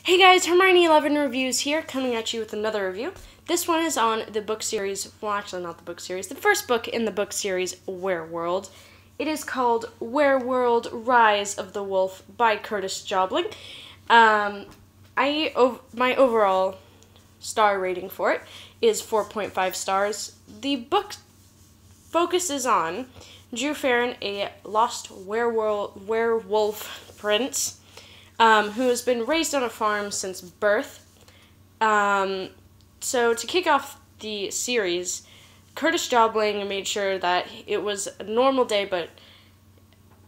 Hey guys, Hermione11 Reviews here, coming at you with another review. This one is on the book series, well actually not the book series, the first book in the book series, Wereworld. It is called Wereworld, Rise of the Wolf by Curtis Jobling. My overall star rating for it is 4.5 stars. The book focuses on Drew Farron, a lost werewolf prince, who has been raised on a farm since birth. So to kick off the series, Curtis Jobling made sure that it was a normal day, but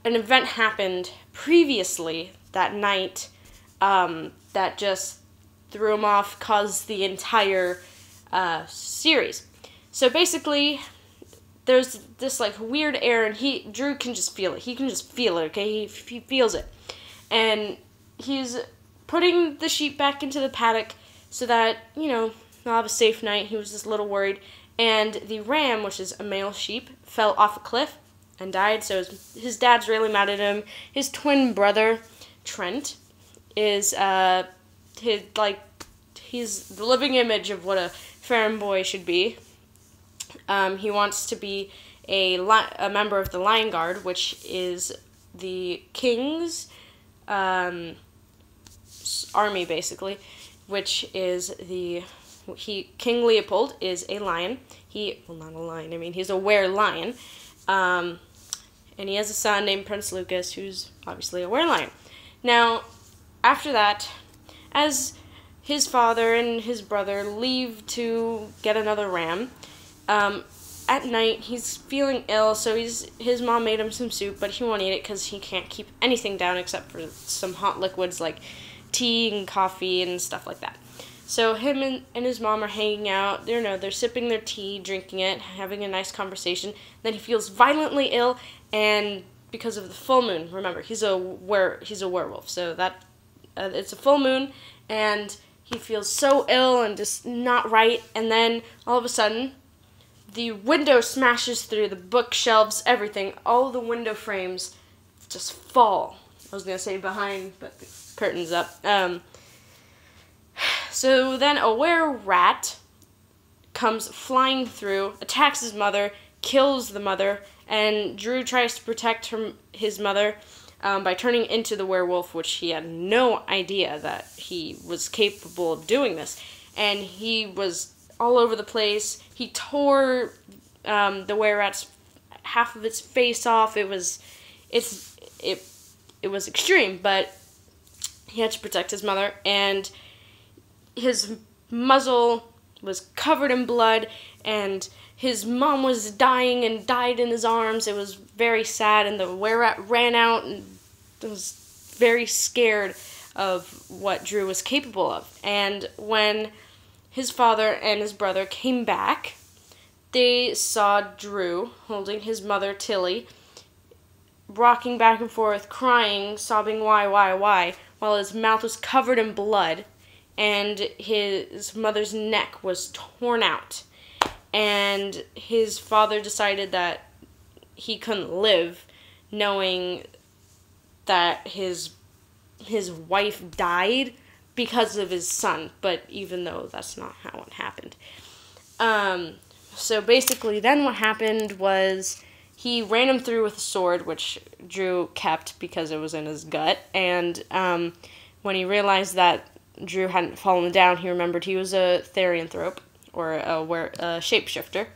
an event happened previously that night that just threw him off, caused the entire series. So basically, there's this like weird air, and Drew can just feel it. He can just feel it, okay? He feels it. And he's putting the sheep back into the paddock so that, they'll have a safe night. He was just a little worried. And the ram, which is a male sheep, fell off a cliff and died. So his dad's really mad at him. His twin brother, Trent, is he's the living image of what a Farron boy should be. He wants to be a member of the Lion Guard, which is the king's army, basically, which is King Leopold is a lion. Not a lion, he's a were-lion. And he has a son named Prince Lucas, who's obviously a were-lion. Now, after that, as his father and his brother leave to get another ram, at night, he's feeling ill, so his mom made him some soup, but he won't eat it because he can't keep anything down except for some hot liquids like tea and coffee and stuff like that. So him and his mom are hanging out. They're sipping their tea, drinking it, having a nice conversation. Then he feels violently ill, and because of the full moon, remember, he's a werewolf, so that it's a full moon, and he feels so ill and just not right, and then all of a sudden, the window smashes through, the bookshelves, everything. All the window frames just fall. I was going to say behind, but the curtain's up. So then a were-rat comes flying through, attacks his mother, kills the mother, and Drew tries to protect his mother by turning into the werewolf, which he had no idea that he was capable of doing this. And he was all over the place. He tore the were-rat's half of its face off. It was extreme, but he had to protect his mother, and his muzzle was covered in blood, and his mom was dying and died in his arms. It was very sad, and the were-rat ran out and was very scared of what Drew was capable of. And when his father and his brother came back, they saw Drew holding his mother, Tilly, rocking back and forth, crying, sobbing, why, while his mouth was covered in blood, and his mother's neck was torn out. And his father decided that he couldn't live knowing that his wife died because of his son, but even though that's not how it happened. So basically then what happened was he ran him through with a sword, which Drew kept because it was in his gut, and when he realized that Drew hadn't fallen down, he remembered he was a therianthrope, or a shapeshifter,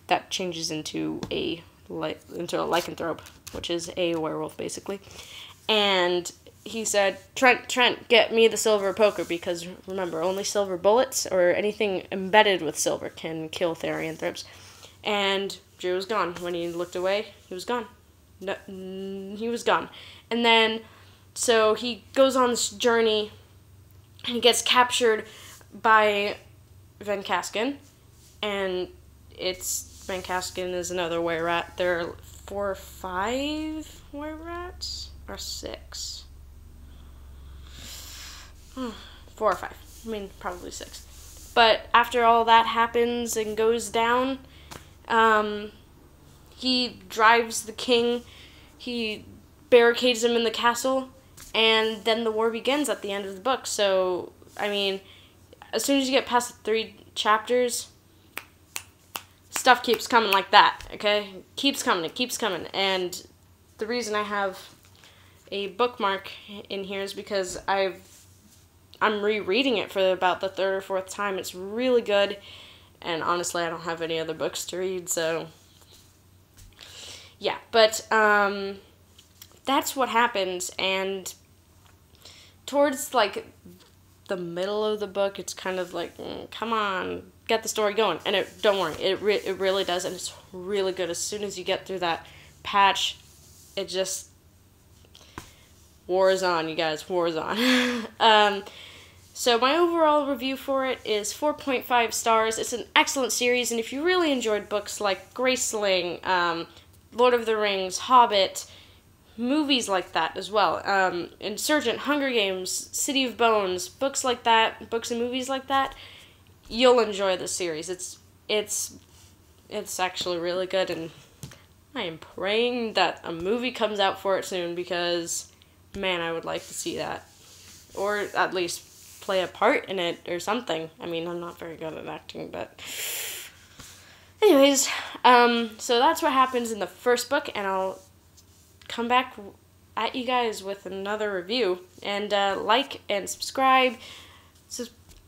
that changes into a lycanthrope, which is a werewolf, basically. And he said, Trent, get me the silver poker, because remember, only silver bullets or anything embedded with silver can kill therianthropes. And Drew was gone. When he looked away, he was gone. No, he was gone. And then, so he goes on this journey, and he gets captured by Van Casken, and Van Casken is another were-rat. There are 4 or 5 were-rats, or 6. 4 or 5. Probably 6. But after all that happens and goes down, he drives the king, he barricades him in the castle, and then the war begins at the end of the book. So, I mean, as soon as you get past the 3 chapters, stuff keeps coming like that, okay? It keeps coming. And the reason I have a bookmark in here is because I'm rereading it for about the 3rd or 4th time. It's really good, and honestly, I don't have any other books to read, so yeah. But that's what happens, and towards like the middle of the book, it's kind of like, come on, get the story going. And don't worry, it really does, and it's really good. As soon as you get through that patch, it just, war is on, you guys, war is on. So my overall review for it is 4.5 stars. It's an excellent series, and if you really enjoyed books like Graceling, Lord of the Rings, Hobbit, movies like that as well, Insurgent, Hunger Games, City of Bones, books like that, books and movies like that, you'll enjoy this series. It's actually really good, and I am praying that a movie comes out for it soon, because, man, I would like to see that. Or at least play a part in it or something. I mean, I'm not very good at acting, but anyways, so that's what happens in the first book, and I'll come back at you guys with another review. And like and subscribe.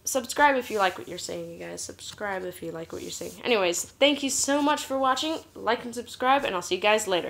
Subscribe if you like what you're saying, you guys. Subscribe if you like what you're saying. Anyways, thank you so much for watching. Like and subscribe, and I'll see you guys later.